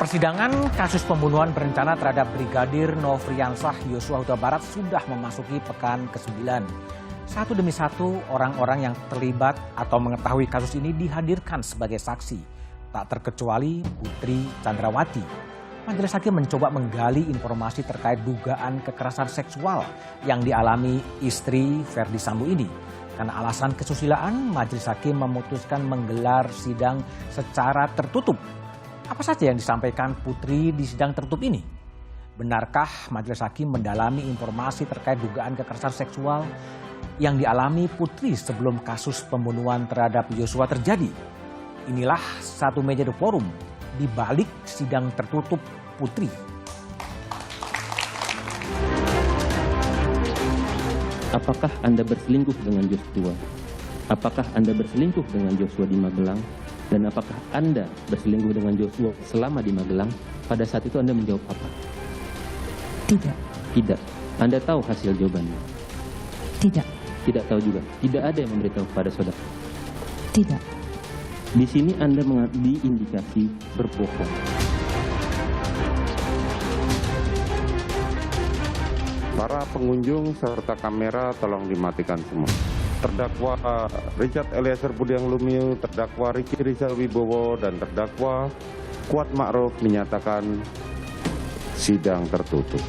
Persidangan kasus pembunuhan berencana terhadap Brigadir Nofriansah Yosua Huta Barat sudah memasuki pekan ke-9. Satu demi satu orang-orang yang terlibat atau mengetahui kasus ini dihadirkan sebagai saksi. Tak terkecuali Putri Chandrawati. Majelis Hakim mencoba menggali informasi terkait dugaan kekerasan seksual yang dialami istri Verdi Sambo ini. Karena alasan kesusilaan, Majelis Hakim memutuskan menggelar sidang secara tertutup. Apa saja yang disampaikan Putri di sidang tertutup ini? Benarkah Majelis Hakim mendalami informasi terkait dugaan kekerasan seksual yang dialami Putri sebelum kasus pembunuhan terhadap Yosua terjadi? Inilah satu meja The Forum di balik sidang tertutup Putri. Apakah Anda berselingkuh dengan Joshua? Apakah Anda berselingkuh dengan Joshua di Magelang? Dan apakah Anda berselingkuh dengan Joshua selama di Magelang? Pada saat itu Anda menjawab apa? Tidak. Tidak. Anda tahu hasil jawabannya? Tidak. Tidak tahu juga. Tidak ada yang memberitahu kepada saudara? Tidak. Di sini Anda mengabdi indikasi berbohong. Para pengunjung serta kamera tolong dimatikan semua. Terdakwa Richard Eliezer Budiang Lumiu, terdakwa Ricky Rizal Wibowo, dan terdakwa Kuat Ma'ruf menyatakan sidang tertutup.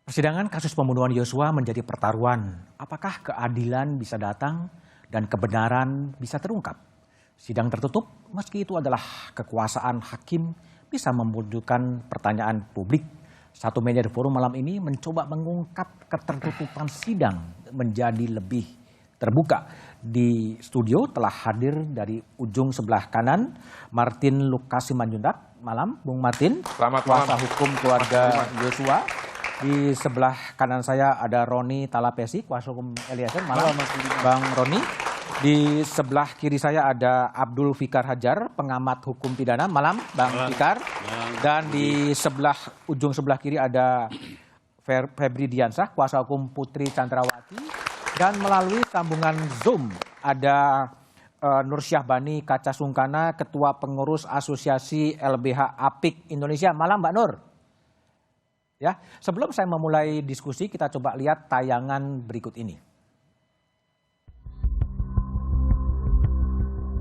Persidangan kasus pembunuhan Yosua menjadi pertaruhan. Apakah keadilan bisa datang dan kebenaran bisa terungkap? Sidang tertutup, meski itu adalah kekuasaan hakim, bisa memunculkan pertanyaan publik. Satu meja The Forum malam ini mencoba mengungkap ketertutupan sidang menjadi lebih terbuka. Di studio telah hadir dari ujung sebelah kanan Martin Lukasi Manjuntak. Malam, Bung Martin. Selamat kuasa malam. hukum keluarga Yosua. Di sebelah kanan saya ada Roni Talapesi, kuasa hukum Eliezer. Malam, Bang Roni. Di sebelah kiri saya ada Abdul Fikar Hajar, pengamat hukum pidana. Malam, Bang Fikar. Dan di ujung sebelah kiri ada Febri Diansah, kuasa hukum Putri Chandrawati. Dan melalui sambungan Zoom ada Nur Syahbani Kaca Sungkana, Ketua Pengurus Asosiasi LBH Apik Indonesia. Malam, Mbak Nur. Ya, sebelum saya memulai diskusi, kita coba lihat tayangan berikut ini.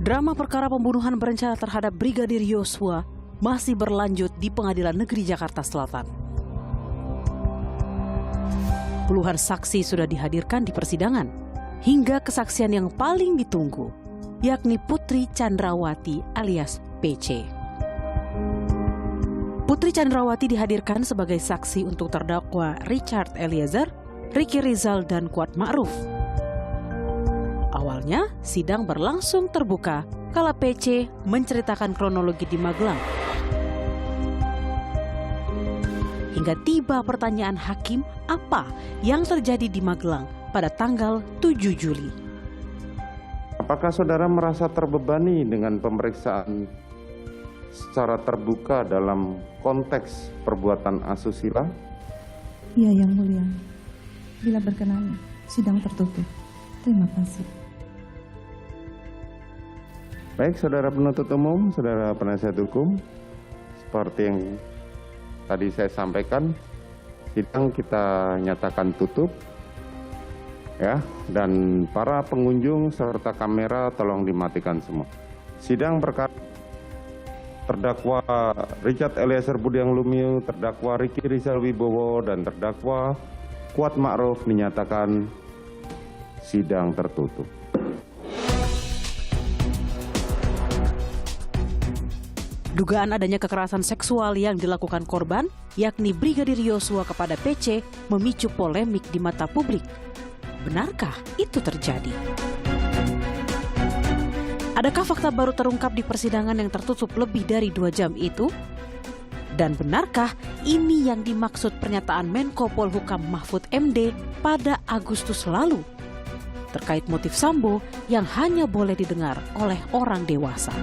Drama perkara pembunuhan berencana terhadap Brigadir Yosua masih berlanjut di Pengadilan Negeri Jakarta Selatan. Puluhan saksi sudah dihadirkan di persidangan, hingga kesaksian yang paling ditunggu, yakni Putri Chandrawati alias PC. Putri Chandrawati dihadirkan sebagai saksi untuk terdakwa Richard Eliezer, Ricky Rizal, dan Kuat Ma'ruf. Awalnya, sidang berlangsung terbuka kala PC menceritakan kronologi di Magelang. Hingga tiba pertanyaan hakim apa yang terjadi di Magelang pada tanggal 7 Juli. Apakah saudara merasa terbebani dengan pemeriksaan secara terbuka dalam konteks perbuatan asusila? Iya, Yang Mulia. Bila berkenan, sidang tertutup. Terima kasih. Baik, saudara penuntut umum, saudara penasihat hukum, seperti yang tadi saya sampaikan, sidang kita nyatakan tutup, ya, dan para pengunjung serta kamera tolong dimatikan semua. Sidang perkara terdakwa Richard Eliezer Budiang Lumiu, terdakwa Ricky Rizal Wibowo, dan terdakwa Kuat Ma'ruf menyatakan sidang tertutup. Dugaan adanya kekerasan seksual yang dilakukan korban, yakni Brigadir Yosua kepada PC, memicu polemik di mata publik. Benarkah itu terjadi? Adakah fakta baru terungkap di persidangan yang tertutup lebih dari 2 jam itu? Dan benarkah ini yang dimaksud pernyataan Menko Polhukam Mahfud MD pada Agustus lalu? Terkait motif Sambo yang hanya boleh didengar oleh orang dewasa.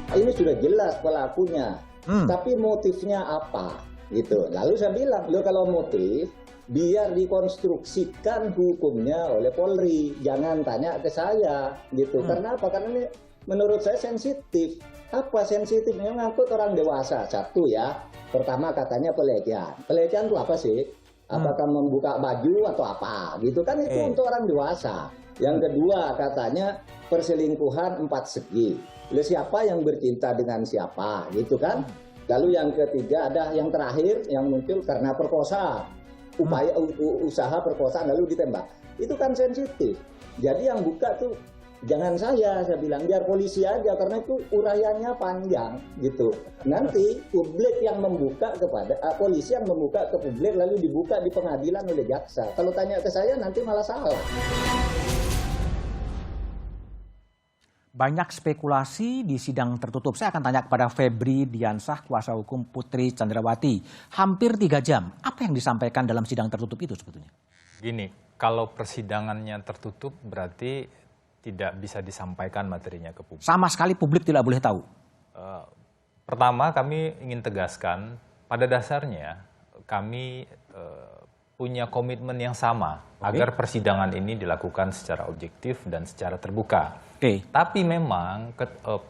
Ini sudah jelas pelakunya, tapi motifnya apa? Gitu. Lalu saya bilang, lo kalau motif biar dikonstruksikan hukumnya oleh Polri. Jangan tanya ke saya gitu. Karena apa? Karena ini menurut saya sensitif. Apa sensitifnya? Ngangkut orang dewasa. Satu ya. Pertama katanya pelecehan. Pelecehan itu apa sih? Apakah membuka baju atau apa? Gitu kan, itu untuk orang dewasa. Yang kedua katanya perselingkuhan 4 segi. Lalu siapa yang bercinta dengan siapa? Gitu kan? Lalu yang ketiga ada yang terakhir yang muncul karena perkosa. Upaya usaha perkosaan lalu ditembak. Itu kan sensitif. Jadi yang buka tuh jangan saya bilang biar polisi aja, karena itu uraiannya panjang gitu. Nanti publik yang membuka kepada polisi yang membuka ke publik lalu dibuka di pengadilan oleh jaksa. Kalau tanya ke saya nanti malah salah. Banyak spekulasi di sidang tertutup. Saya akan tanya kepada Febri Diansah, kuasa hukum Putri Candrawati. Hampir 3 jam. Apa yang disampaikan dalam sidang tertutup itu sebetulnya? Gini, kalau persidangannya tertutup berarti tidak bisa disampaikan materinya ke publik. Sama sekali publik tidak boleh tahu. Pertama, kami ingin tegaskan, pada dasarnya kami punya komitmen yang sama agar persidangan ini dilakukan secara objektif dan secara terbuka. Tapi memang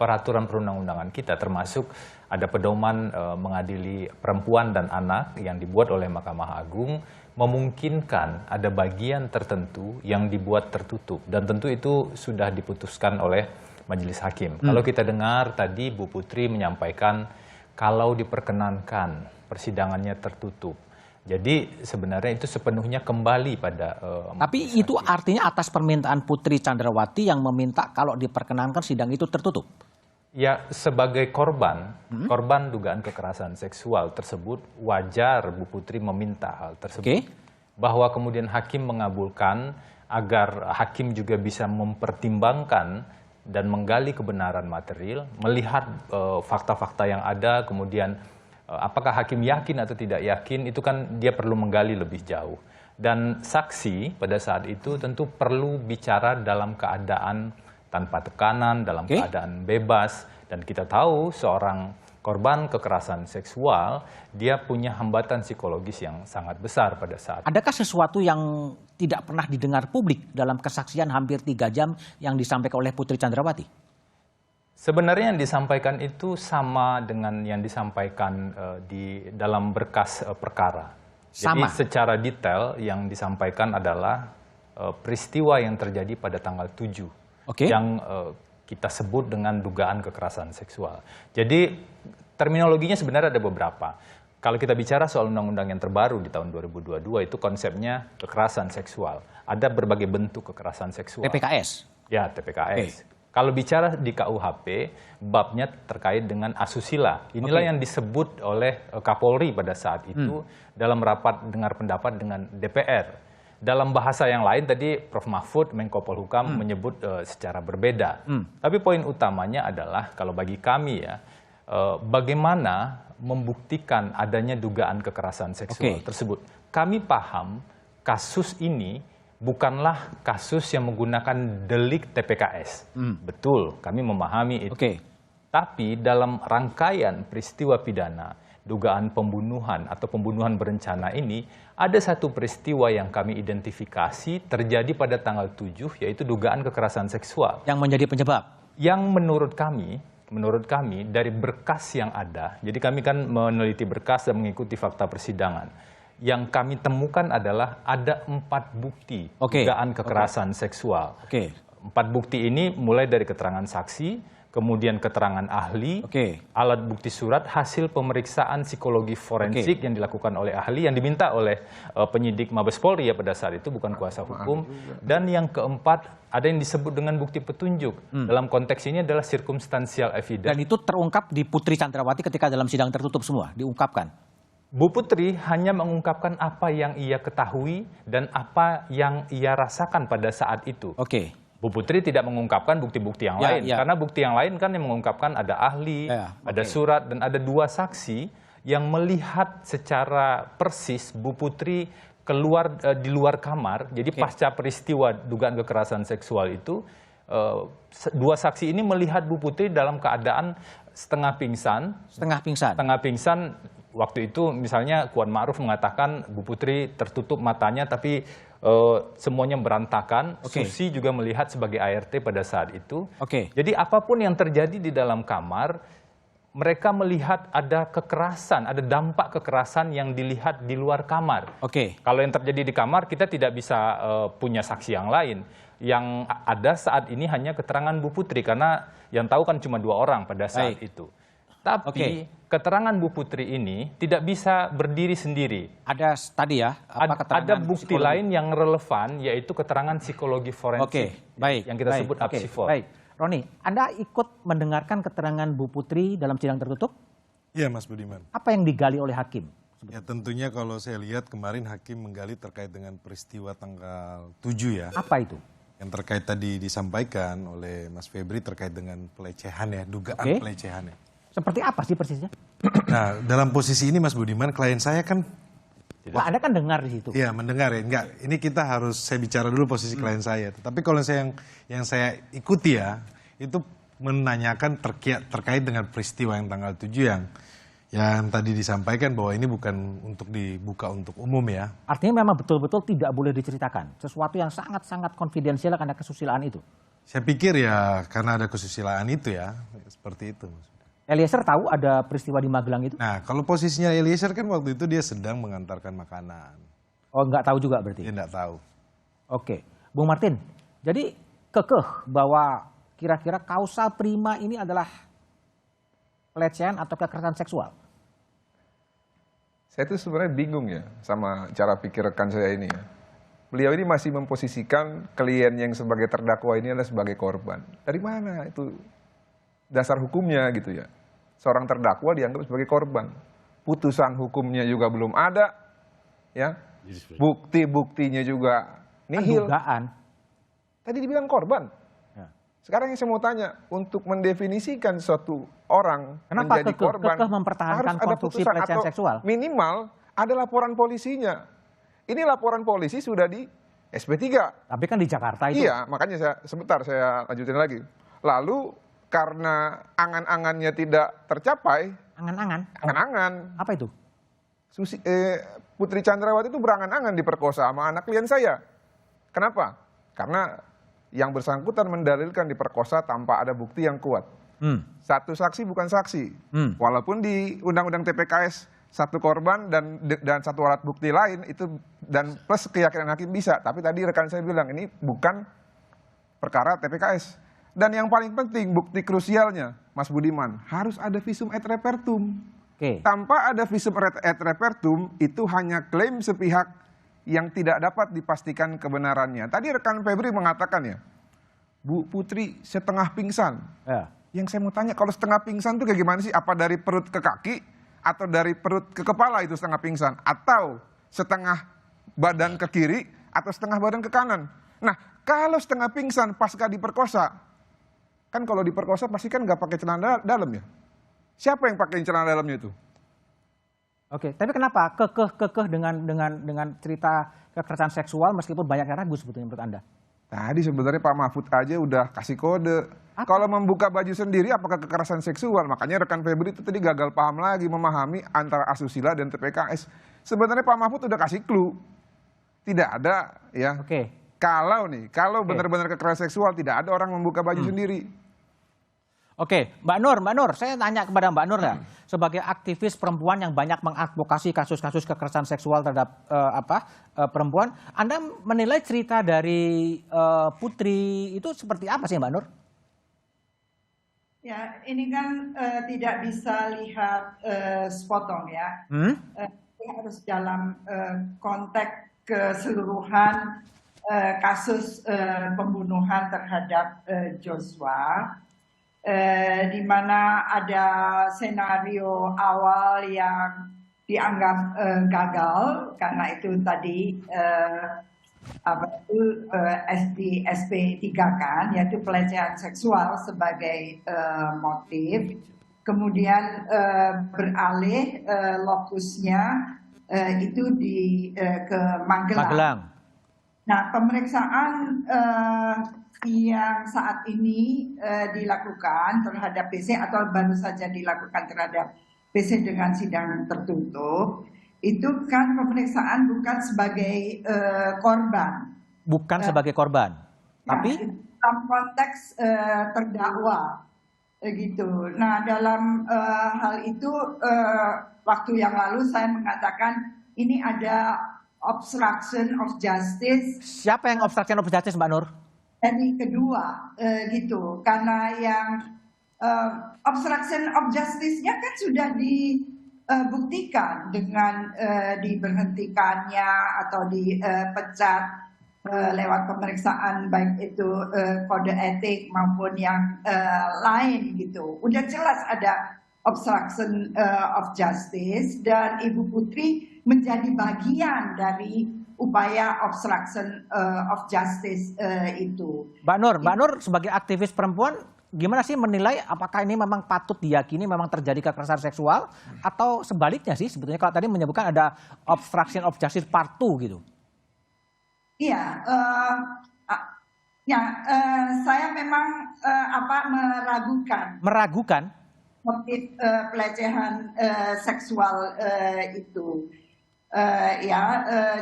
peraturan perundang-undangan kita termasuk ada pedoman mengadili perempuan dan anak yang dibuat oleh Mahkamah Agung memungkinkan ada bagian tertentu yang dibuat tertutup, dan tentu itu sudah diputuskan oleh Majelis Hakim. Kalau kita dengar tadi Bu Putri menyampaikan kalau diperkenankan persidangannya tertutup. Jadi sebenarnya itu sepenuhnya kembali pada Tapi itu artinya atas permintaan Putri Candrawati yang meminta kalau diperkenankan sidang itu tertutup? Ya, sebagai korban dugaan kekerasan seksual tersebut, wajar Bu Putri meminta hal tersebut. Bahwa kemudian hakim mengabulkan agar hakim juga bisa mempertimbangkan dan menggali kebenaran material, melihat fakta-fakta yang ada, kemudian apakah hakim yakin atau tidak yakin, itu kan dia perlu menggali lebih jauh. Dan saksi pada saat itu tentu perlu bicara dalam keadaan tanpa tekanan, dalam keadaan bebas. Dan kita tahu seorang korban kekerasan seksual, dia punya hambatan psikologis yang sangat besar pada saat itu. Adakah sesuatu yang tidak pernah didengar publik dalam kesaksian hampir 3 jam yang disampaikan oleh Putri Candrawati? Sebenarnya yang disampaikan itu sama dengan yang disampaikan di dalam berkas perkara. Jadi secara detail yang disampaikan adalah peristiwa yang terjadi pada tanggal 7. Yang kita sebut dengan dugaan kekerasan seksual. Jadi terminologinya sebenarnya ada beberapa. Kalau kita bicara soal undang-undang yang terbaru di tahun 2022 itu konsepnya kekerasan seksual. Ada berbagai bentuk kekerasan seksual. TPKS? Ya, TPKS. Kalau bicara di KUHP, babnya terkait dengan asusila. Inilah yang disebut oleh Kapolri pada saat itu dalam rapat dengar pendapat dengan DPR. Dalam bahasa yang lain tadi Prof. Mahfud, Menko Polhukam menyebut secara berbeda. Tapi poin utamanya adalah kalau bagi kami ya, bagaimana membuktikan adanya dugaan kekerasan seksual tersebut. Kami paham kasus ini bukanlah kasus yang menggunakan delik TPKS. Betul, kami memahami itu. Tapi dalam rangkaian peristiwa pidana, dugaan pembunuhan atau pembunuhan berencana ini, ada satu peristiwa yang kami identifikasi terjadi pada tanggal 7, yaitu dugaan kekerasan seksual. Yang menjadi penyebab? Yang menurut kami dari berkas yang ada, jadi kami kan meneliti berkas dan mengikuti fakta persidangan. Yang kami temukan adalah ada 4 bukti dugaan kekerasan seksual. 4 bukti ini mulai dari keterangan saksi, kemudian keterangan ahli, alat bukti surat, hasil pemeriksaan psikologi forensik yang dilakukan oleh ahli, yang diminta oleh penyidik Mabes Polri ya pada saat itu, bukan kuasa hukum. Dan yang keempat, ada yang disebut dengan bukti petunjuk. Dalam konteks ini adalah circumstantial evidence. Dan itu terungkap di Putri Candrawati ketika dalam sidang tertutup semua, diungkapkan? Bu Putri hanya mengungkapkan apa yang ia ketahui dan apa yang ia rasakan pada saat itu. Bu Putri tidak mengungkapkan bukti-bukti yang lain. Karena bukti yang lain kan yang mengungkapkan ada ahli, ada surat, dan ada 2 saksi yang melihat secara persis Bu Putri keluar di luar kamar. Jadi pasca peristiwa dugaan kekerasan seksual itu, 2 saksi ini melihat Bu Putri dalam keadaan setengah pingsan, waktu itu misalnya Kuan Ma'ruf mengatakan Bu Putri tertutup matanya tapi semuanya berantakan. Susi juga melihat sebagai ART pada saat itu. Jadi apapun yang terjadi di dalam kamar, mereka melihat ada kekerasan, ada dampak kekerasan yang dilihat di luar kamar. Kalau yang terjadi di kamar, kita tidak bisa punya saksi yang lain. Yang ada saat ini hanya keterangan Bu Putri, karena yang tahu kan cuma 2 orang pada saat itu. Tapi keterangan Bu Putri ini tidak bisa berdiri sendiri. Ada tadi ya, ada bukti lain yang relevan, yaitu keterangan psikologi forensik. Baik. Yang kita sebut apsifor. Baik. Roni, Anda ikut mendengarkan keterangan Bu Putri dalam sidang tertutup? Iya, Mas Budiman. Apa yang digali oleh hakim? Ya tentunya kalau saya lihat kemarin hakim menggali terkait dengan peristiwa tanggal 7 ya. Apa itu? Yang terkait tadi disampaikan oleh Mas Febri terkait dengan pelecehan ya, dugaan pelecehan ya. Seperti apa sih persisnya? Nah, dalam posisi ini Mas Budiman, klien saya kan... Wah, Anda kan dengar di situ. Iya, mendengar ya. Enggak, ini kita harus, saya bicara dulu posisi klien saya. Tapi kalau yang saya ikuti ya, itu menanyakan terkait dengan peristiwa yang tanggal 7 yang tadi disampaikan bahwa ini bukan untuk dibuka untuk umum ya. Artinya memang betul-betul tidak boleh diceritakan. Sesuatu yang sangat-sangat konfidensial karena kesusilaan itu. Saya pikir ya karena ada kesusilaan itu ya, seperti itu. Eliezer tahu ada peristiwa di Magelang itu? Nah, kalau posisinya Eliezer kan waktu itu dia sedang mengantarkan makanan. Oh, nggak tahu juga berarti? Dia nggak tahu. Oke. Bung Martin, jadi kekeh bahwa kira-kira kausa prima ini adalah pelecehan atau kekerasan seksual? Saya itu sebenarnya bingung ya sama cara pikir rekan saya ini ya. Beliau ini masih memposisikan klien yang sebagai terdakwa ini adalah sebagai korban. Dari mana itu dasar hukumnya gitu ya? Seorang terdakwa dianggap sebagai korban. Putusan hukumnya juga belum ada, ya. Bukti-buktinya juga nihil. Dugaan. Tadi dibilang korban. Sekarang yang saya mau tanya, untuk mendefinisikan suatu orang kenapa menjadi korban, mempertahankan harus ada konstruksi putusan pelecehan atau seksual? Minimal ada laporan polisinya. Ini laporan polisi sudah di SP3. Tapi kan di Jakarta itu. Iya, makanya saya lanjutin lagi. Lalu karena angan-angannya tidak tercapai. Angan-angan. Apa itu? Putri Chandrawati itu berangan-angan diperkosa sama anak klien saya. Kenapa? Karena yang bersangkutan mendalilkan diperkosa tanpa ada bukti yang kuat. Satu saksi bukan saksi. Walaupun di Undang-Undang TPKS satu korban dan satu alat bukti lain itu dan plus keyakinan hakim bisa. Tapi tadi rekan saya bilang ini bukan perkara TPKS. Dan yang paling penting bukti krusialnya, Mas Budiman, harus ada visum et repertum. Tanpa ada visum et repertum itu hanya klaim sepihak yang tidak dapat dipastikan kebenarannya. Tadi rekan Febri mengatakan ya, Bu Putri setengah pingsan. Yang saya mau tanya, kalau setengah pingsan itu kayak gimana sih? Apa dari perut ke kaki? Atau dari perut ke kepala itu setengah pingsan? Atau setengah badan ke kiri? Atau setengah badan ke kanan? Nah, kalau setengah pingsan pasca diperkosa, kan kalau diperkosa pasti kan nggak pakai celana dalam ya? Siapa yang pakai celana dalamnya itu? Oke, tapi kenapa kekeh dengan cerita kekerasan seksual meskipun banyak yang ragu sebetulnya menurut Anda? Tadi sebenarnya Pak Mahfud aja udah kasih kode. Kalau membuka baju sendiri apakah kekerasan seksual? Makanya rekan Febri itu tadi gagal paham lagi memahami antara asusila dan TPKS. Sebenarnya Pak Mahfud udah kasih clue. Tidak ada ya. Kalau benar-benar kekerasan seksual tidak ada orang membuka baju sendiri. Oke, Mbak Nur, saya tanya kepada Mbak Nur ya, sebagai aktivis perempuan yang banyak mengadvokasi kasus-kasus kekerasan seksual terhadap perempuan, Anda menilai cerita dari Putri itu seperti apa sih Mbak Nur? Ya, ini kan tidak bisa lihat sepotong ya. Harus dalam konteks keseluruhan kasus pembunuhan terhadap Joshua. Di mana ada senario awal yang dianggap gagal karena itu tadi SP3 kan, yaitu pelecehan seksual sebagai motif. Kemudian beralih lokusnya itu ke Magelang. Nah, pemeriksaan yang saat ini dilakukan terhadap BC atau baru saja dilakukan terhadap PC dengan sidang tertutup, itu kan pemeriksaan bukan sebagai korban. Bukan sebagai korban, tapi dalam konteks terdakwa, gitu. Nah, dalam hal itu waktu yang lalu saya mengatakan ini ada obstruction of justice. Siapa yang obstruction of justice, Mbak Nur? Dari kedua, gitu. Karena yang obstruction of justice-nya kan sudah dibuktikan dengan diberhentikannya atau dipecat lewat pemeriksaan baik itu kode etik maupun yang lain gitu. Udah jelas ada obstruction of justice dan Ibu Putri menjadi bagian dari upaya obstruction of justice itu. Mbak Nur sebagai aktivis perempuan gimana sih menilai apakah ini memang patut diyakini memang terjadi kekerasan seksual atau sebaliknya sih sebetulnya kalau tadi menyebutkan ada obstruction of justice part 2 gitu? Iya, saya memang meragukan motif pelecehan seksual itu.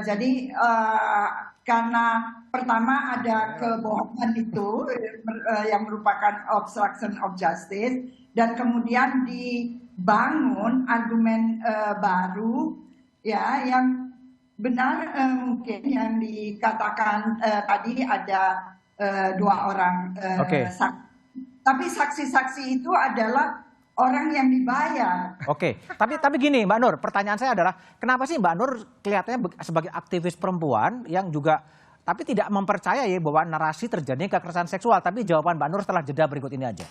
Jadi karena pertama ada kebohongan itu yang merupakan obstruction of justice dan kemudian dibangun argumen baru ya yang benar mungkin yang dikatakan tadi ada 2 orang saksi. Tapi saksi-saksi itu adalah orang yang dibayar. Oke, tapi gini Mbak Nur, pertanyaan saya adalah kenapa sih Mbak Nur kelihatannya sebagai aktivis perempuan yang juga tapi tidak mempercayai bahwa narasi terjadinya kekerasan seksual? Tapi jawaban Mbak Nur setelah jeda berikut ini aja.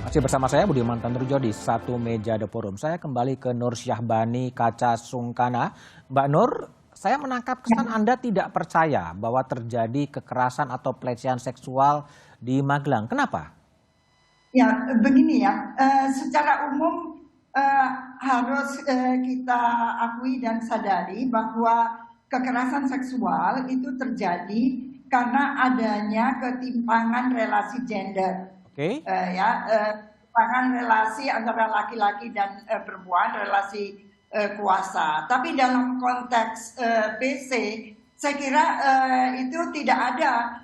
Masih bersama saya Budiman Tanrujo di Satu Meja The Forum. Saya kembali ke Nur Syahbani Kaca Sungkana. Mbak Nur, saya menangkap kesan Anda tidak percaya bahwa terjadi kekerasan atau pelecehan seksual di Magelang. Kenapa? Ya, begini ya. Secara umum harus kita akui dan sadari bahwa kekerasan seksual itu terjadi karena adanya ketimpangan relasi gender. Ketimpangan relasi antara laki-laki dan perempuan, relasi kuasa. Tapi dalam konteks PC, saya kira itu tidak ada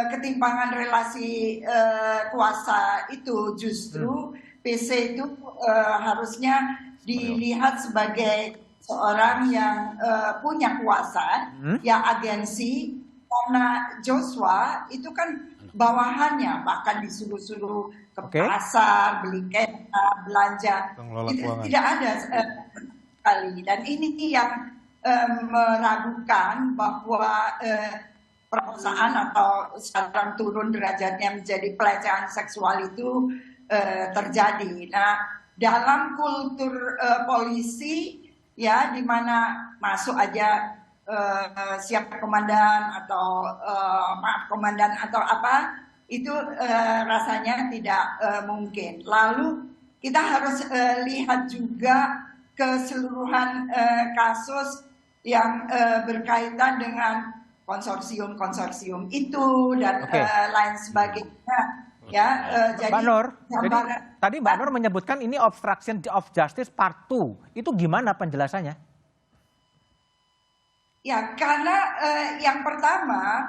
ketimpangan relasi kuasa itu. Justru PC itu harusnya dilihat sebagai seorang yang punya kuasa, yang agensi. Karena Joshua itu kan bawahannya, bahkan disuruh-suruh ke pasar, beli kereta, belanja. Itu tidak ada sekali. Dan ini yang meragukan bahwa perkosaan atau sekarang turun derajatnya menjadi pelecehan seksual itu terjadi. Nah, dalam kultur polisi ya di mana masuk aja siapa komandan atau maaf komandan atau apa itu rasanya tidak mungkin. Lalu kita harus lihat juga keseluruhan kasus yang berkaitan dengan konsorsium itu dan lain sebagainya. Ya, jadi Mbak Nur, tadi Mbak Nur menyebutkan ini obstruction of justice part 2. Itu gimana penjelasannya? Ya, karena yang pertama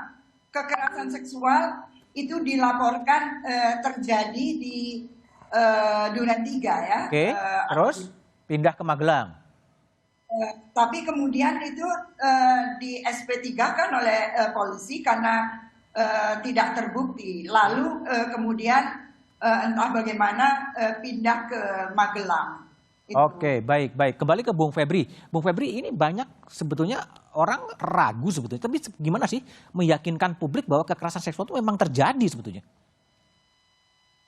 kekerasan seksual itu dilaporkan terjadi di Duren 3 ya. Terus pindah ke Magelang. Tapi kemudian itu di SP3 kan oleh polisi karena tidak terbukti. Lalu kemudian entah bagaimana pindah ke Magelang. Oke, baik. Kembali ke Bung Febri. Bung Febri, ini banyak sebetulnya orang ragu sebetulnya. Tapi gimana sih meyakinkan publik bahwa kekerasan seksual itu memang terjadi sebetulnya?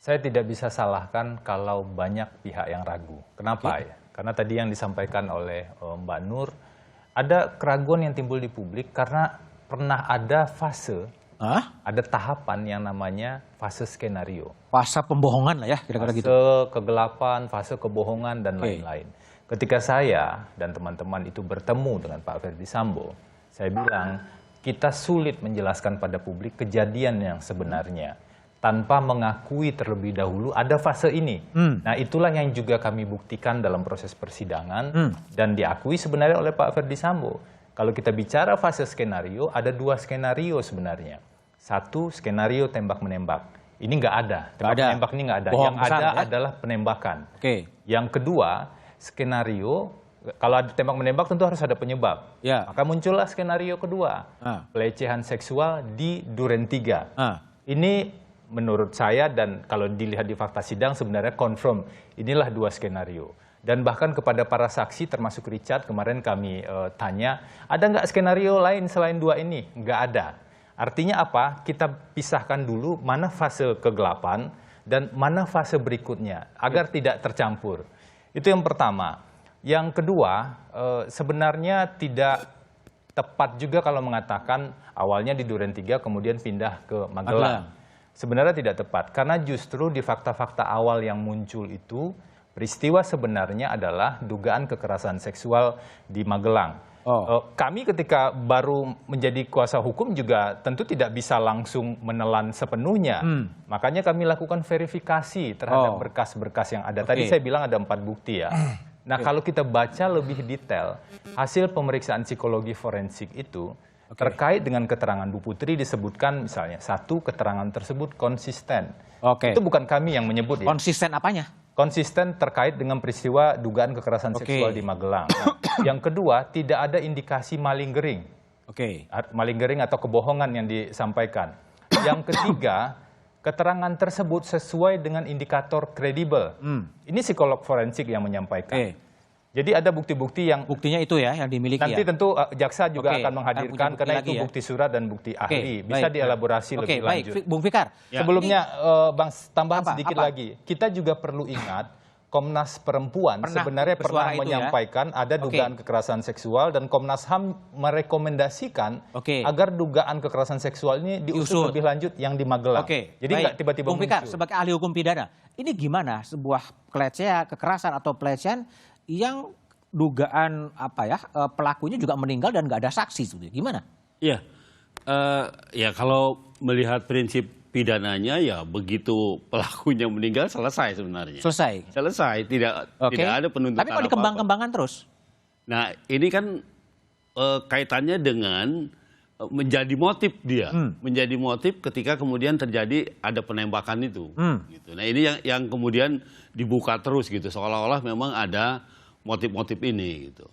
Saya tidak bisa salahkan kalau banyak pihak yang ragu. Kenapa ya? Karena tadi yang disampaikan oleh Mbak Nur, ada keraguan yang timbul di publik karena pernah ada fase, ada tahapan yang namanya fase skenario. Fase pembohongan lah ya, kira-kira gitu. Fase kegelapan, fase kebohongan, dan lain-lain. Ketika saya dan teman-teman itu bertemu dengan Pak Ferdi Sambo, saya bilang, kita sulit menjelaskan pada publik kejadian yang sebenarnya tanpa mengakui terlebih dahulu ada fase ini. Nah, itulah yang juga kami buktikan dalam proses persidangan dan diakui sebenarnya oleh Pak Ferdy Sambo. Kalau kita bicara fase skenario, ada 2 skenario sebenarnya. Satu, skenario tembak-menembak. Ini nggak ada. Tembak-menembak ini nggak ada. Bohong Yang besar, ada ya? adalah penembakan. Oke. Yang kedua, skenario, kalau ada tembak-menembak tentu harus ada penyebab. Ya. Maka muncullah skenario kedua, pelecehan seksual di Duren 3. Ini menurut saya dan kalau dilihat di fakta sidang sebenarnya confirm. Inilah 2 skenario. Dan bahkan kepada para saksi termasuk Richard kemarin kami tanya, ada nggak skenario lain selain 2 ini? Nggak ada. Artinya apa? Kita pisahkan dulu mana fase kegelapan dan mana fase berikutnya agar tidak tercampur. Itu yang pertama. Yang kedua, sebenarnya tidak tepat juga kalau mengatakan awalnya di Duren 3 kemudian pindah ke Magelang. Sebenarnya tidak tepat, karena justru di fakta-fakta awal yang muncul itu, peristiwa sebenarnya adalah dugaan kekerasan seksual di Magelang. Kami ketika baru menjadi kuasa hukum juga tentu tidak bisa langsung menelan sepenuhnya. Makanya kami lakukan verifikasi terhadap berkas-berkas yang ada. Tadi saya bilang ada 4 bukti ya. Nah, kalau kita baca lebih detail, hasil pemeriksaan psikologi forensik itu, terkait dengan keterangan Bu Putri disebutkan misalnya, 1, keterangan tersebut konsisten. Itu bukan kami yang menyebut ya. Konsisten apanya? Konsisten terkait dengan peristiwa dugaan kekerasan seksual di Magelang. Nah, yang kedua, tidak ada indikasi malinggering. Malinggering atau kebohongan yang disampaikan. Yang ketiga, keterangan tersebut sesuai dengan indikator kredibel. Ini psikolog forensik yang menyampaikan. Jadi ada bukti-bukti yang... Buktinya itu ya, yang dimiliki nanti tentu jaksa juga akan menghadirkan, karena itu ya? bukti surat dan bukti ahli. Bisa dielaborasi lebih lanjut. Baik, Bung Fikar. Sebelumnya, Bang, tambahan sedikit lagi. Kita juga perlu ingat, Komnas Perempuan sebenarnya pernah menyampaikan ada dugaan kekerasan seksual, dan Komnas HAM merekomendasikan agar dugaan kekerasan seksual ini diusut lebih lanjut yang di Magelang. Jadi nggak tiba-tiba Bung Fikar, muncul. sebagai ahli hukum pidana, ini gimana sebuah kekerasan atau pelecehan yang dugaan pelakunya juga meninggal dan nggak ada saksi, sebetulnya gimana? Iya, ya kalau melihat prinsip pidananya ya begitu pelakunya meninggal selesai sebenarnya. Selesai, tidak ada penuntutan. Tapi kok dikembang-kembangkan terus? Nah, ini kan kaitannya dengan menjadi motif dia, menjadi motif ketika kemudian terjadi ada penembakan itu. Gitu. Nah, ini yang kemudian dibuka terus gitu, seolah-olah memang ada motif-motif ini gitu.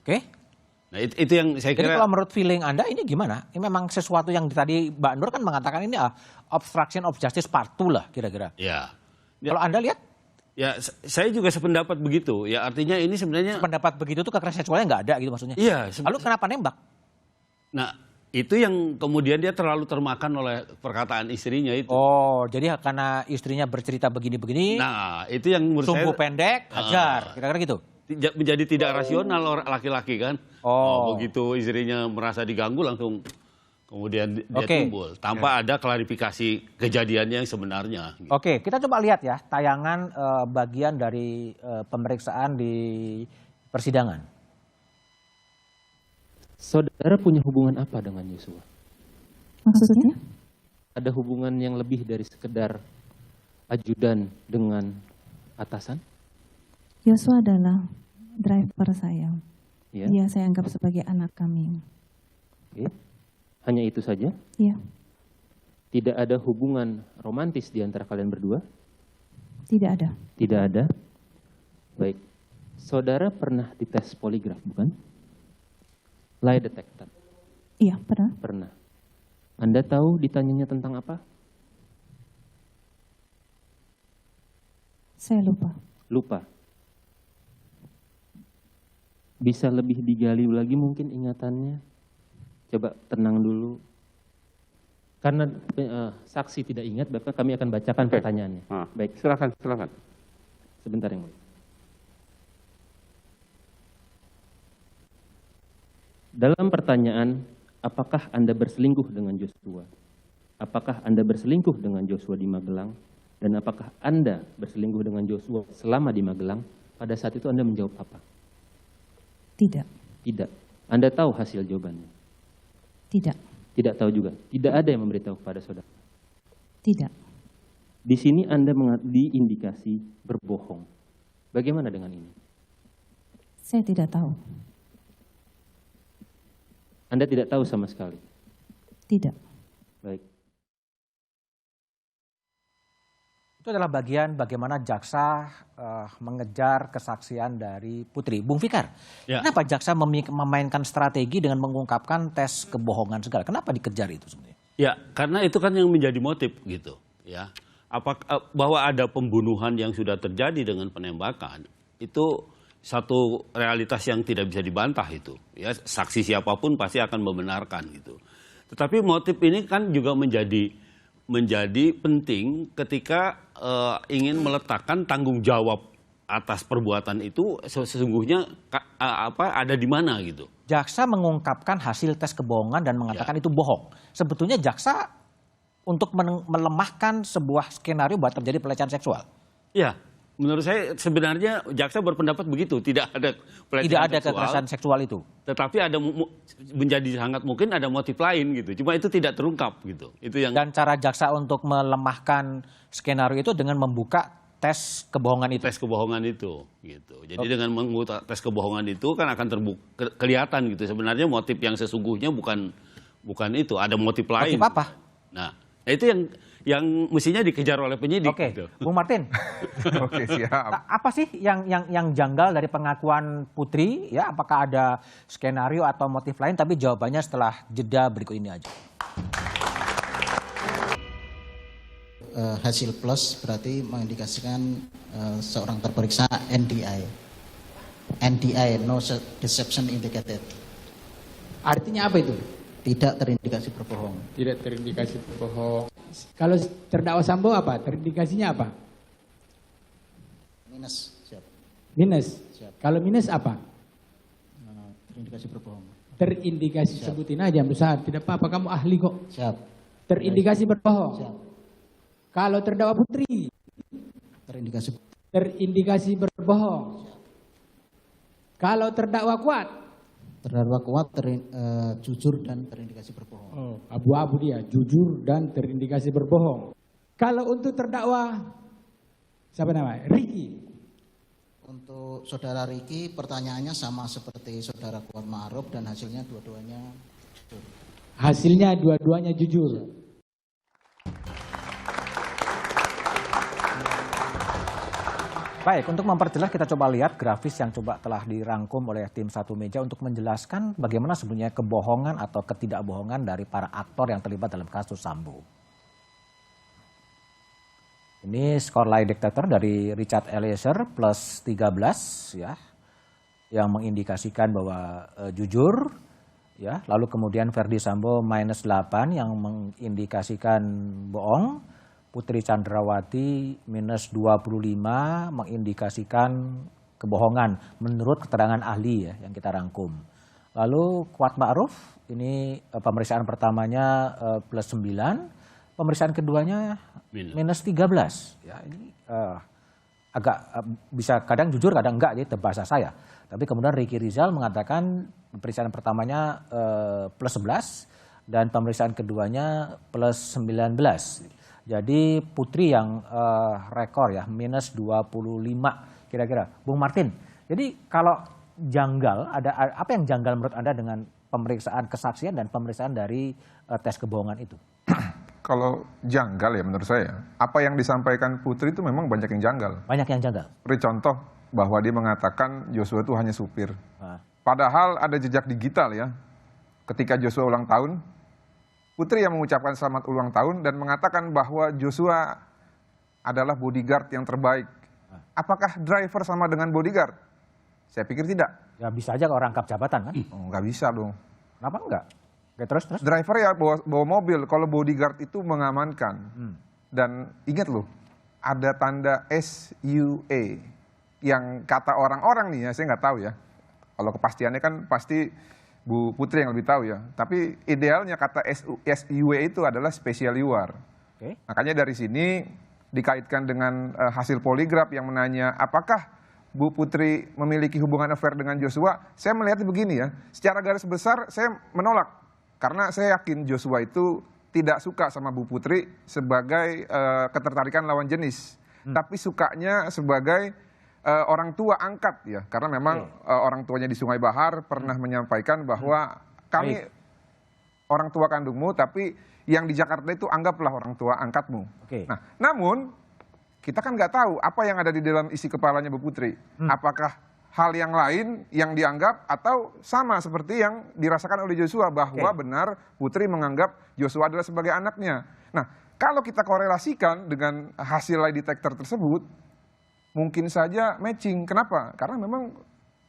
Nah, itu yang saya kira. Jadi kalau menurut feeling Anda ini gimana? Ini memang sesuatu yang tadi Mbak Nur kan mengatakan ini obstruction of justice part 2 lah kira-kira. Ya. Kalau Anda lihat? Ya, saya juga sependapat begitu. Ya, artinya ini sebenarnya. Sependapat begitu tuh kekerasan seksualnya nggak ada gitu maksudnya? Iya. Lalu kenapa nembak? Nah, itu yang kemudian dia terlalu termakan oleh perkataan istrinya itu. Jadi karena istrinya bercerita begini-begini. Nah, itu yang menurut saya. Sumbu pendek, hajar, kira-kira gitu. Menjadi tidak rasional laki-laki kan. Begitu istrinya merasa diganggu langsung kemudian dia timbul tanpa ada klarifikasi kejadiannya yang sebenarnya. Oke, kita coba lihat ya tayangan bagian dari pemeriksaan di persidangan. Saudara punya hubungan apa dengan Yosua? Maksudnya? Ada hubungan yang lebih dari sekedar ajudan dengan atasan? Yosua adalah driver saya. Ya. Dia saya anggap sebagai anak kami. Oke. Hanya itu saja? Iya. Tidak ada hubungan romantis di antara kalian berdua? Tidak ada. Tidak ada. Baik. Saudara pernah dites poligraf, bukan? Lie detector. Iya, pernah. Pernah. Anda tahu ditanyanya tentang apa? Saya lupa. Lupa. Bisa lebih digali lagi mungkin ingatannya? Coba tenang dulu. Karena saksi tidak ingat, Bapak kami akan bacakan pertanyaannya. Baik, silakan. Sebentar yang mulia. Dalam pertanyaan, apakah Anda berselingkuh dengan Joshua? Apakah Anda berselingkuh dengan Joshua di Magelang? Dan apakah Anda berselingkuh dengan Joshua selama di Magelang? Pada saat itu Anda menjawab apa? Tidak. Tidak. Anda tahu hasil jawabannya? Tidak. Tidak tahu juga. Tidak ada yang memberitahu kepada saudara. Tidak. Di sini Anda diindikasi berbohong. Bagaimana dengan ini? Saya tidak tahu. Anda tidak tahu sama sekali. Tidak. Baik. Itu adalah bagian bagaimana jaksa mengejar kesaksian dari Putri. Bung Fikar, kenapa jaksa memainkan strategi dengan mengungkapkan tes kebohongan segala? Kenapa dikejar itu sebenarnya? Ya, karena itu kan yang menjadi motif gitu, ya. Bahwa ada pembunuhan yang sudah terjadi dengan penembakan itu satu realitas yang tidak bisa dibantah itu. Ya, saksi siapapun pasti akan membenarkan gitu. Tetapi motif ini kan juga menjadi penting ketika ingin meletakkan tanggung jawab atas perbuatan itu sesungguhnya ada di mana gitu. Jaksa mengungkapkan hasil tes kebohongan dan mengatakan itu bohong. Sebetulnya jaksa untuk melemahkan sebuah skenario buat terjadi pelecehan seksual. Ya, menurut saya sebenarnya jaksa berpendapat begitu, tidak ada pelecehan seksual, kekerasan seksual itu. Tetapi ada menjadi sangat mungkin ada motif lain gitu. Cuma itu tidak terungkap gitu. Itu yang. Dan cara jaksa untuk melemahkan skenario itu dengan membuka tes kebohongan itu. Tes kebohongan itu gitu. Jadi dengan membuka tes kebohongan itu kan akan kelihatan gitu. Sebenarnya motif yang sesungguhnya bukan itu, ada motif lain. Motif apa? Nah, itu yang mestinya dikejar oleh penyidik. Oke, gitu. Bung Martin. Oke, siap. Apa sih yang janggal dari pengakuan Putri? Ya, apakah ada skenario atau motif lain? Tapi jawabannya setelah jeda berikut ini aja. Hasil plus berarti mengindikasikan seorang terperiksa NDI. NDI, no deception indicated. Artinya apa itu? Tidak terindikasi berbohong. Tidak terindikasi berbohong. Kalau terdakwa Sambo apa? Terindikasinya apa? Minus. Siap. Minus. Siap. Kalau minus apa? Terindikasi berbohong. Terindikasi. Siap. Sebutin aja besar. Tidak apa-apa, kamu ahli kok. Siap. Terindikasi berbohong. Siap. Kalau terdakwa Putri. Terindikasi berbohong. Siap. Kalau terdakwa Kuat. Terdakwa Kuat jujur dan terindikasi berbohong. Oh, abu-abu dia, jujur dan terindikasi berbohong. Kalau untuk terdakwa siapa namanya? Riki. Untuk saudara Riki pertanyaannya sama seperti saudara Kuat Ma'ruf dan hasilnya dua-duanya jujur. Hasilnya dua-duanya jujur. Baik, untuk memperjelas kita coba lihat grafis yang coba telah dirangkum oleh tim Satu Meja untuk menjelaskan bagaimana sebenarnya kebohongan atau ketidakbohongan dari para aktor yang terlibat dalam kasus Sambo. Ini skor lie detector dari Richard Eliezer plus 13 ya, yang mengindikasikan bahwa jujur ya, lalu kemudian Verdi Sambo minus 8 yang mengindikasikan bohong. Putri Chandrawati minus 25 mengindikasikan kebohongan menurut keterangan ahli ya yang kita rangkum. Lalu Kuat Ma'ruf ini pemeriksaan pertamanya plus 9, pemeriksaan keduanya minus 13. Ya, ini agak bisa kadang jujur kadang enggak, jadi bahasa saya. Tapi kemudian Ricky Rizal mengatakan pemeriksaan pertamanya plus 11 dan pemeriksaan keduanya plus 19. Jadi Putri yang rekor ya, minus 25 kira-kira. Bung Martin, jadi kalau janggal, ada apa yang janggal menurut Anda dengan pemeriksaan kesaksian dan pemeriksaan dari tes kebohongan itu? Kalau janggal ya menurut saya, apa yang disampaikan Putri itu memang banyak yang janggal. Banyak yang janggal? Beri contoh bahwa dia mengatakan Joshua itu hanya supir. Padahal ada jejak digital ya, ketika Joshua ulang tahun, Putri yang mengucapkan selamat ulang tahun dan mengatakan bahwa Joshua adalah bodyguard yang terbaik. Apakah driver sama dengan bodyguard? Saya pikir tidak. Ya bisa aja kalau rangkap jabatan kan? Oh, nggak bisa dong. Kenapa enggak? Oke, terus? Driver ya bawa mobil, kalau bodyguard itu mengamankan. Dan ingat loh, ada tanda SUA yang kata orang-orang nih ya, saya nggak tahu ya. Kalau kepastiannya kan pasti Bu Putri yang lebih tahu ya. Tapi idealnya kata SUA itu adalah special UR. Makanya dari sini dikaitkan dengan hasil poligraf yang menanya apakah Bu Putri memiliki hubungan affair dengan Joshua. Saya melihatnya begini ya, secara garis besar saya menolak. Karena saya yakin Joshua itu tidak suka sama Bu Putri sebagai ketertarikan lawan jenis, tapi sukanya sebagai orang tua angkat ya. Karena memang orang tuanya di Sungai Bahar pernah menyampaikan bahwa kami orang tua kandungmu, tapi yang di Jakarta itu anggaplah orang tua angkatmu. Nah, namun kita kan nggak tahu apa yang ada di dalam isi kepalanya Bu Putri. Apakah hal yang lain yang dianggap atau sama seperti yang dirasakan oleh Joshua, bahwa benar Putri menganggap Joshua adalah sebagai anaknya. Nah, kalau kita korelasikan dengan hasil lie detector tersebut, mungkin saja matching. Kenapa? Karena memang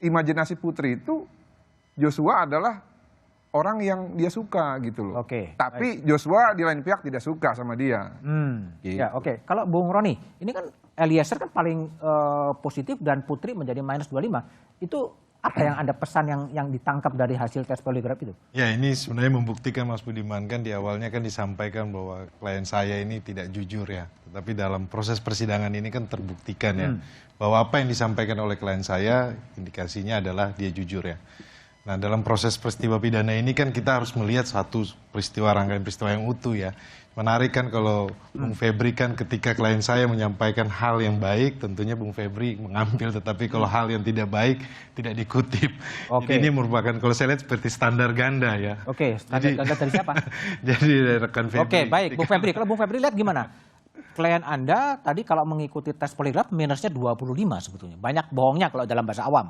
imajinasi Putri itu Joshua adalah orang yang dia suka gitu loh. Tapi Joshua di lain pihak tidak suka sama dia. Gitu. Ya, Kalau Bung Roni, ini kan Eliezer kan paling positif dan Putri menjadi -25. Itu apa yang Anda pesan yang ditangkap dari hasil tes poligraf itu? Ya, ini sebenarnya membuktikan Mas Budiman, kan di awalnya kan disampaikan bahwa klien saya ini tidak jujur ya. Tetapi dalam proses persidangan ini kan terbuktikan ya bahwa apa yang disampaikan oleh klien saya indikasinya adalah dia jujur ya. Nah, dalam proses peristiwa pidana ini kan kita harus melihat satu peristiwa, rangkaian peristiwa yang utuh ya. Menarik kan kalau Bung Febri kan ketika klien saya menyampaikan hal yang baik, tentunya Bung Febri mengambil, tetapi kalau hal yang tidak baik tidak dikutip. Jadi ini merupakan, kalau saya lihat seperti standar ganda ya. Standar ganda dari siapa? Jadi dari rekan Febri. Baik, Bung Febri. Kalau Bung Febri lihat gimana? Klien Anda tadi kalau mengikuti tes poligraf minusnya 25 sebetulnya. Banyak bohongnya kalau dalam bahasa awam.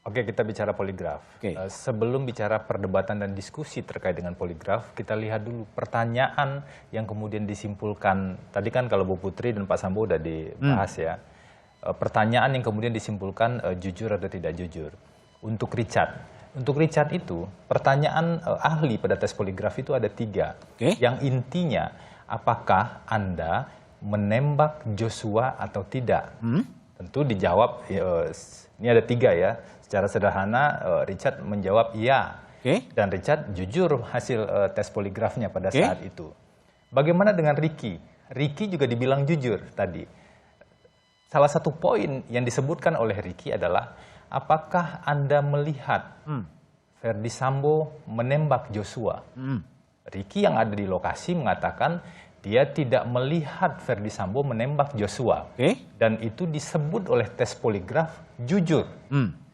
Kita bicara poligraf. Sebelum bicara perdebatan dan diskusi terkait dengan poligraf, kita lihat dulu pertanyaan yang kemudian disimpulkan. Tadi kan kalau Bu Putri dan Pak Sambo udah dibahas ya. Pertanyaan yang kemudian disimpulkan jujur atau tidak jujur. Untuk Richard itu pertanyaan ahli pada tes poligraf itu ada 3. Yang intinya, apakah Anda menembak Joshua atau tidak? Tentu dijawab, ini ada 3 ya. Secara sederhana Richard menjawab iya. Dan Richard jujur hasil tes poligrafnya pada saat itu. Bagaimana dengan Ricky? Ricky juga dibilang jujur tadi. Salah satu poin yang disebutkan oleh Ricky adalah, apakah Anda melihat Ferdi Sambo menembak Joshua? Ricky yang ada di lokasi mengatakan dia tidak melihat Ferdi Sambo menembak Joshua. Dan itu disebut oleh tes poligraf jujur.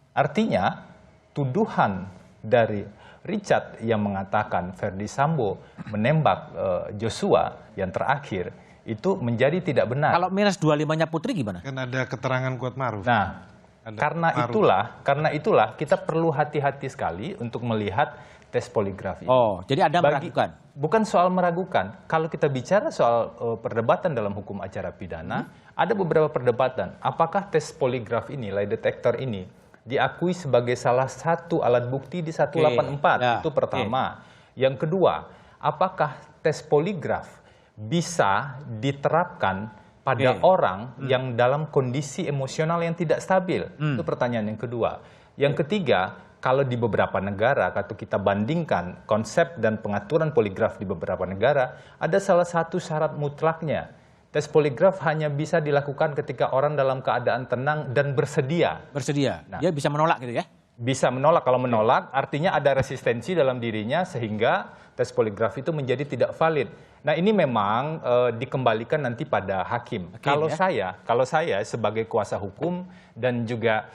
Artinya tuduhan dari Richard yang mengatakan Ferdi Sambo menembak Joshua yang terakhir itu menjadi tidak benar. Kalau -25-nya Putri gimana? Kan ada keterangan Kuat Ma'ruf. Nah, karena itulah kita perlu hati-hati sekali untuk melihat tes poligraf ini. Jadi Anda meragukan? Bukan soal meragukan. Kalau kita bicara soal perdebatan dalam hukum acara pidana, ada beberapa perdebatan. Apakah tes poligraf ini, lie detector ini, diakui sebagai salah satu alat bukti di 184? Itu pertama. Yang kedua, apakah tes poligraf bisa diterapkan pada orang yang dalam kondisi emosional yang tidak stabil? Itu pertanyaan yang kedua. Yang ketiga, kalau di beberapa negara, kalau kita bandingkan konsep dan pengaturan poligraf di beberapa negara, ada salah satu syarat mutlaknya. Tes poligraf hanya bisa dilakukan ketika orang dalam keadaan tenang dan bersedia. Nah, dia bisa menolak gitu ya? Bisa menolak. Kalau menolak, artinya ada resistensi dalam dirinya sehingga tes poligraf itu menjadi tidak valid. Nah, ini memang dikembalikan nanti pada hakim. Kalau saya sebagai kuasa hukum dan juga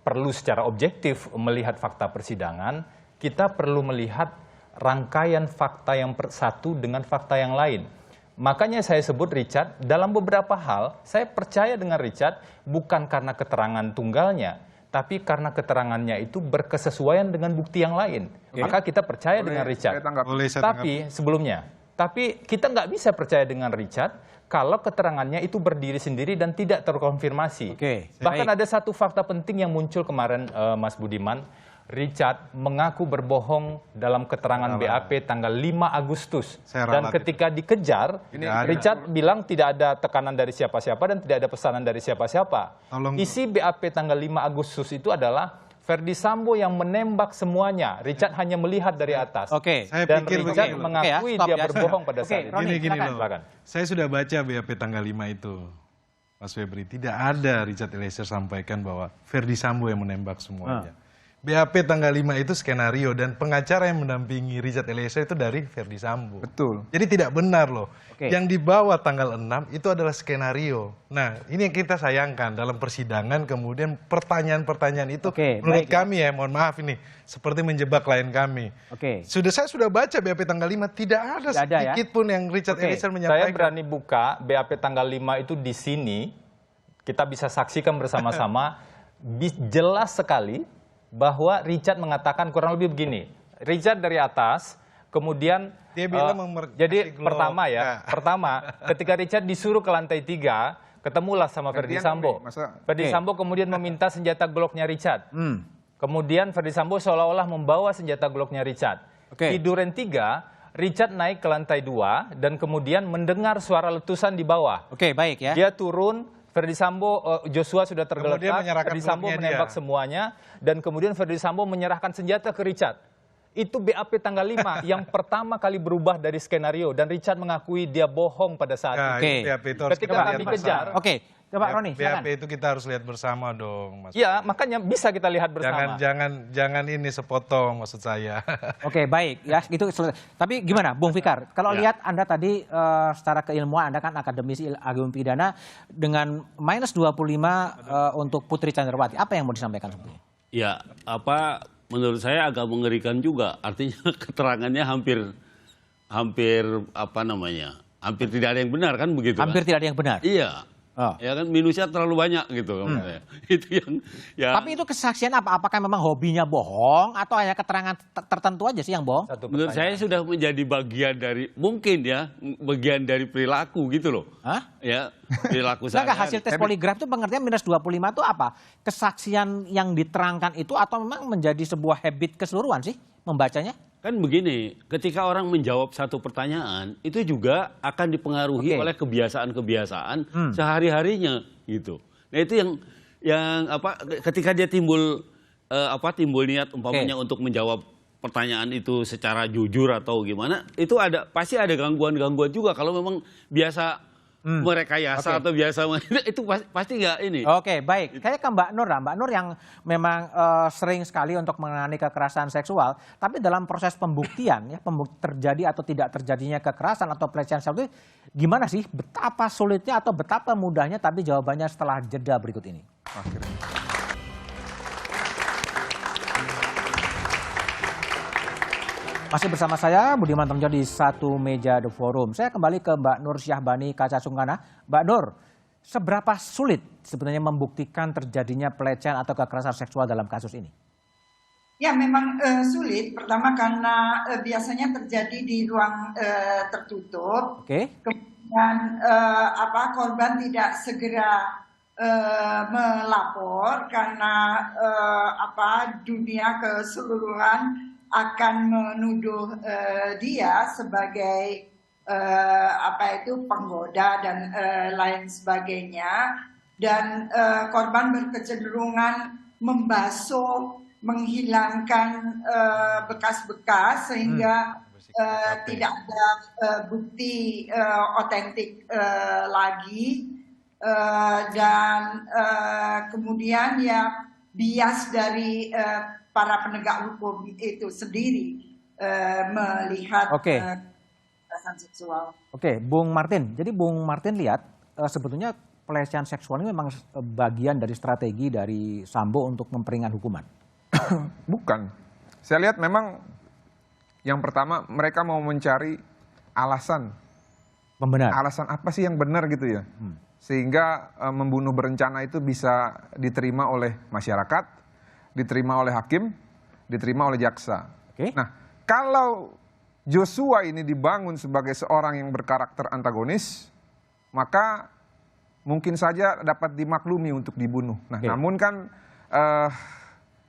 perlu secara objektif melihat fakta persidangan, kita perlu melihat rangkaian fakta yang satu dengan fakta yang lain. Makanya saya sebut Richard, dalam beberapa hal saya percaya dengan Richard bukan karena keterangan tunggalnya, tapi karena keterangannya itu berkesesuaian dengan bukti yang lain. Maka kita percaya dengan Richard. Tapi kita nggak bisa percaya dengan Richard kalau keterangannya itu berdiri sendiri dan tidak terkonfirmasi. Bahkan ada satu fakta penting yang muncul kemarin, Mas Budiman. Richard mengaku berbohong dalam keterangan BAP tanggal 5 Agustus. Dan ketika dikejar, Richard bilang tidak ada tekanan dari siapa-siapa dan tidak ada pesanan dari siapa-siapa. Isi BAP tanggal 5 Agustus itu adalah Ferdi Sambo yang menembak semuanya. Richard hanya melihat dari atas. Dan Richard mengakui dia berbohong pada saat itu. Gini loh. Saya sudah baca BAP tanggal 5 itu, Mas Febri. Tidak ada Richard Eliezer sampaikan bahwa Ferdi Sambo yang menembak semuanya. BAP tanggal 5 itu skenario dan pengacara yang mendampingi Richard Eliezer itu dari Verdi Sambo. Betul. Jadi tidak benar loh. Oke. Yang dibawa tanggal 6 itu adalah skenario. Nah, ini yang kita sayangkan dalam persidangan kemudian pertanyaan-pertanyaan itu menurut kami ya, mohon maaf ini seperti menjebak klien kami. Saya sudah baca BAP tanggal 5 tidak ada sedikit pun yang Richard Eliezer menyampaikan. Saya berani buka BAP tanggal 5 itu di sini kita bisa saksikan bersama-sama jelas sekali bahwa Richard mengatakan kurang lebih begini. Richard dari atas, kemudian dia bilang jadi pertama ketika Richard disuruh ke lantai 3, ketemulah sama Verdi Sambo. Verdi Sambo kemudian meminta senjata Glock-nya Richard. Kemudian Verdi Sambo seolah-olah membawa senjata Glock-nya Richard. Di duren 3, Richard naik ke lantai 2 dan kemudian mendengar suara letusan di bawah. Dia turun. Verdi Sambo, Joshua sudah tergeletak, Verdi Sambo menembak semuanya, dan kemudian Verdi Sambo menyerahkan senjata ke Richard. Itu BAP tanggal 5 yang pertama kali berubah dari skenario, dan Richard mengakui dia bohong pada saat itu. Ketika kami kejar. Coba Roni, BAP itu kita harus lihat bersama dong, Mas. Iya, makanya bisa kita lihat bersama. Jangan ini sepotong maksud saya. Baik ya, itu. Tapi gimana, Bung Fikar? Kalau lihat Anda tadi secara keilmuan, Anda kan akademisi hukum pidana dengan minus 25 untuk Putri Candrawati. Apa yang mau disampaikan sebetulnya? Ya, menurut saya agak mengerikan juga. Artinya keterangannya hampir tidak ada yang benar kan begitu? Hampir tidak ada yang benar. Iya. Ya kan minusnya terlalu banyak gitu. Itu yang Tapi itu kesaksian apa? Apakah memang hobinya bohong atau hanya keterangan tertentu aja sih yang bohong? Menurut saya sudah menjadi bagian dari bagian dari perilaku gitu loh. Ya, perilaku saya. Hasil tes poligraf itu pengertian minus 25 itu apa? Kesaksian yang diterangkan itu atau memang menjadi sebuah habit keseluruhan sih membacanya? Kan begini, ketika orang menjawab satu pertanyaan, itu juga akan dipengaruhi oleh kebiasaan-kebiasaan sehari-harinya gitu. Nah itu yang ketika dia timbul niat umpamanya untuk menjawab pertanyaan itu secara jujur atau gimana, itu pasti ada gangguan-gangguan juga kalau memang biasa merekayasa atau biasa itu pasti nggak ini. Baik. Kayak ke Mbak Nur lah. Mbak Nur yang memang sering sekali untuk menangani kekerasan seksual, tapi dalam proses pembuktian ya, terjadi atau tidak terjadinya kekerasan atau pelecehan seksual itu gimana sih? Betapa sulitnya atau betapa mudahnya? Tapi jawabannya setelah jeda berikut ini. Masih bersama saya, Budiman Tengjo di Satu Meja The Forum. Saya kembali ke Mbak Nur Syahbani Kaca Sungkana. Mbak Nur, seberapa sulit sebenarnya membuktikan terjadinya pelecehan atau kekerasan seksual dalam kasus ini? Ya memang sulit. Pertama karena biasanya terjadi di ruang tertutup. Kemudian korban tidak segera melapor karena dunia keseluruhan akan menuduh dia sebagai penggoda dan lain sebagainya, dan korban berkecenderungan membasuh, menghilangkan bekas-bekas sehingga tidak ada bukti otentik lagi, dan kemudian ya bias dari para penegak hukum itu sendiri melihat kekerasan seksual. Bung Martin. Jadi Bung Martin lihat sebetulnya pelecehan seksual ini memang bagian dari strategi dari Sambo untuk memperingan hukuman. Bukan. Saya lihat memang yang pertama mereka mau mencari alasan. Pembenar. Alasan apa sih yang benar gitu ya. Sehingga membunuh berencana itu bisa diterima oleh masyarakat, diterima oleh hakim, diterima oleh jaksa. Nah, kalau Joshua ini dibangun sebagai seorang yang berkarakter antagonis, maka mungkin saja dapat dimaklumi untuk dibunuh. Nah, namun kan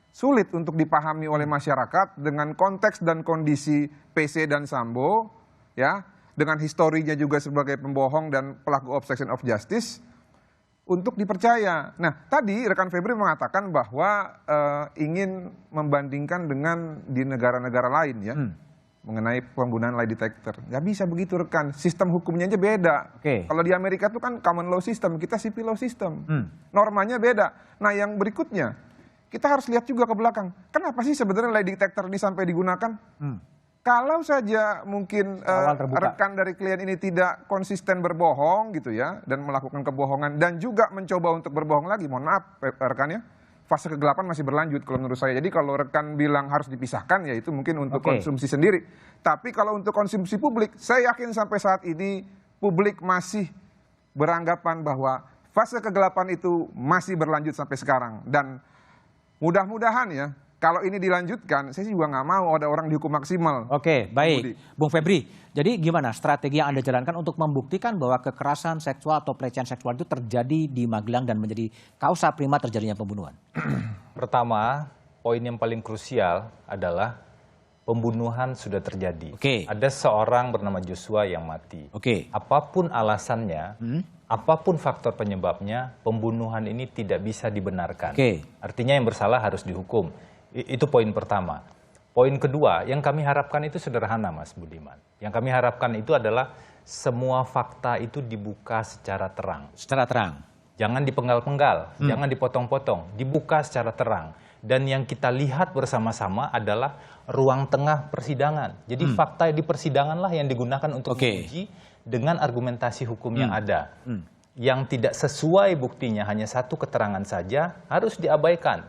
sulit untuk dipahami oleh masyarakat dengan konteks dan kondisi PC dan Sambo, ya, dengan historinya juga sebagai pembohong dan pelaku obstruction of justice, untuk dipercaya. Nah, tadi rekan Febri mengatakan bahwa ingin membandingkan dengan di negara-negara lain ya, mengenai penggunaan lie detector. Nggak bisa begitu rekan, sistem hukumnya aja beda. Kalau di Amerika itu kan common law system, kita civil law system. Normanya beda. Nah, yang berikutnya, kita harus lihat juga ke belakang. Kenapa sih sebenarnya lie detector ini sampai digunakan? Kalau saja mungkin rekan dari klien ini tidak konsisten berbohong gitu ya, dan melakukan kebohongan dan juga mencoba untuk berbohong lagi, mohon maaf rekannya, fase kegelapan masih berlanjut kalau menurut saya. Jadi kalau rekan bilang harus dipisahkan, ya itu mungkin untuk konsumsi sendiri. Tapi kalau untuk konsumsi publik, saya yakin sampai saat ini publik masih beranggapan bahwa fase kegelapan itu masih berlanjut sampai sekarang. Dan mudah-mudahan ya, kalau ini dilanjutkan, saya juga nggak mau ada orang dihukum maksimal. Oke, baik. Bung Febri, jadi gimana strategi yang Anda jalankan untuk membuktikan bahwa kekerasan seksual atau pelecehan seksual itu terjadi di Magelang dan menjadi kausa prima terjadinya pembunuhan? Pertama, poin yang paling krusial adalah pembunuhan sudah terjadi. Ada seorang bernama Joshua yang mati. Apapun alasannya, apapun faktor penyebabnya, pembunuhan ini tidak bisa dibenarkan. Artinya yang bersalah harus dihukum. Itu poin pertama. Poin kedua, yang kami harapkan itu sederhana, Mas Budiman. Yang kami harapkan itu adalah semua fakta itu dibuka secara terang. Secara terang. Jangan dipenggal-penggal, jangan dipotong-potong, dibuka secara terang. Dan yang kita lihat bersama-sama adalah ruang tengah persidangan. Jadi fakta di persidangan lah yang digunakan untuk menguji dengan argumentasi hukum yang ada. Yang tidak sesuai buktinya hanya satu keterangan saja harus diabaikan.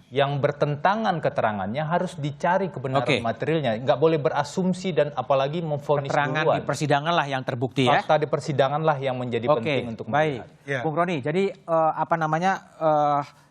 Yang bertentangan keterangannya harus dicari kebenaran materialnya. Nggak boleh berasumsi dan apalagi memvonis keterangan duluan. di persidangan lah yang terbukti ya. Fakta di persidangan lah yang menjadi penting untuk melihat. Bung Roni, jadi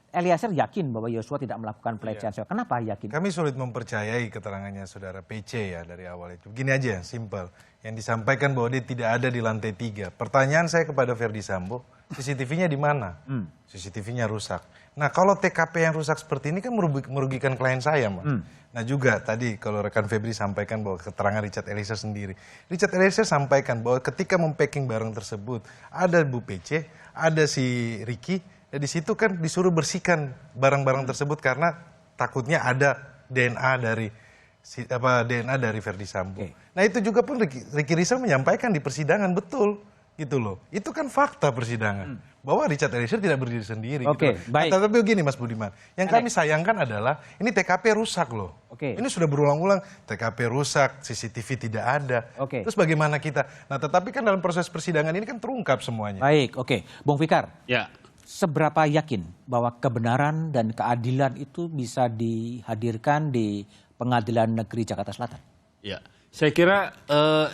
Eliezer yakin bahwa Yosua tidak melakukan pelecehan seksual. Kenapa yakin? Kami sulit mempercayai keterangannya saudara PC ya dari awal itu. Begini aja, simple. Yang disampaikan bahwa dia tidak ada di lantai 3. Pertanyaan saya kepada Ferdi Sambo, CCTV-nya di mana? CCTV-nya rusak. Nah kalau TKP yang rusak seperti ini kan merugikan klien saya, Mas. Nah juga tadi kalau rekan Febri sampaikan bahwa keterangan Richard Eliezer sendiri. Richard Eliezer sampaikan bahwa ketika mempacking barang tersebut, ada Bu PC, ada si Ricky, ya di situ kan disuruh bersihkan barang-barang tersebut karena takutnya ada DNA dari Ferdi Sambo. Nah itu juga pun Ricky Rizal menyampaikan di persidangan betul gitu loh. Itu kan fakta persidangan bahwa Richard Eliezer tidak berdiri sendiri. Baik. Tapi begini Mas Budiman, yang kami sayangkan adalah ini TKP rusak loh. Ini sudah berulang-ulang TKP rusak, CCTV tidak ada. Terus bagaimana kita? Nah tetapi kan dalam proses persidangan ini kan terungkap semuanya. Baik, Bung Fikar. Ya. Seberapa yakin bahwa kebenaran dan keadilan itu bisa dihadirkan di Pengadilan Negeri Jakarta Selatan? Ya, saya kira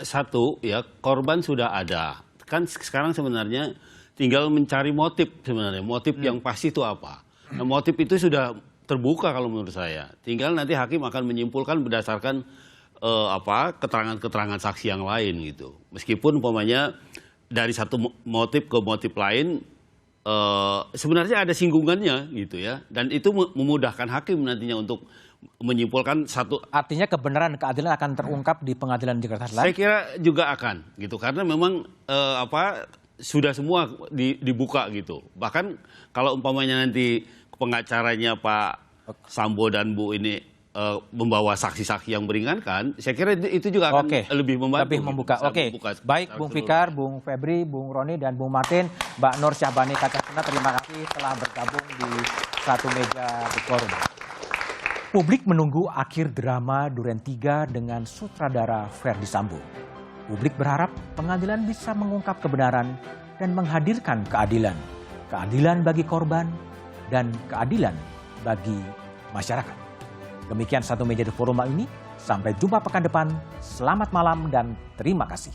satu ya, korban sudah ada. Kan sekarang sebenarnya tinggal mencari motif sebenarnya. Motif yang pasti itu apa? Nah, motif itu sudah terbuka kalau menurut saya. Tinggal nanti hakim akan menyimpulkan berdasarkan keterangan-keterangan saksi yang lain gitu. Meskipun umpamanya dari satu motif ke motif lain sebenarnya ada singgungannya gitu ya, dan itu memudahkan hakim nantinya untuk menyimpulkan satu. Artinya kebenaran dan keadilan akan terungkap di Pengadilan Jakarta Selatan? Saya kira juga akan gitu, karena memang sudah semua dibuka gitu. Bahkan kalau umpamanya nanti pengacaranya Pak Sambo dan Bu ini membawa saksi-saksi yang meringankan, saya kira itu juga akan lebih membantu. Lebih membuka. Baik Bung Fikar, Bung Febri, Bung Roni, dan Bung Martin, Mbak Nur Syahbani Kacasena, terima kasih telah bergabung di satu meja The Forum. Publik menunggu akhir drama Duren 3 dengan sutradara Ferdi Sambo. Publik berharap pengadilan bisa mengungkap kebenaran dan menghadirkan keadilan. Keadilan bagi korban dan keadilan bagi masyarakat. Demikian satu meja The Forum ini. Sampai jumpa pekan depan. Selamat malam dan terima kasih.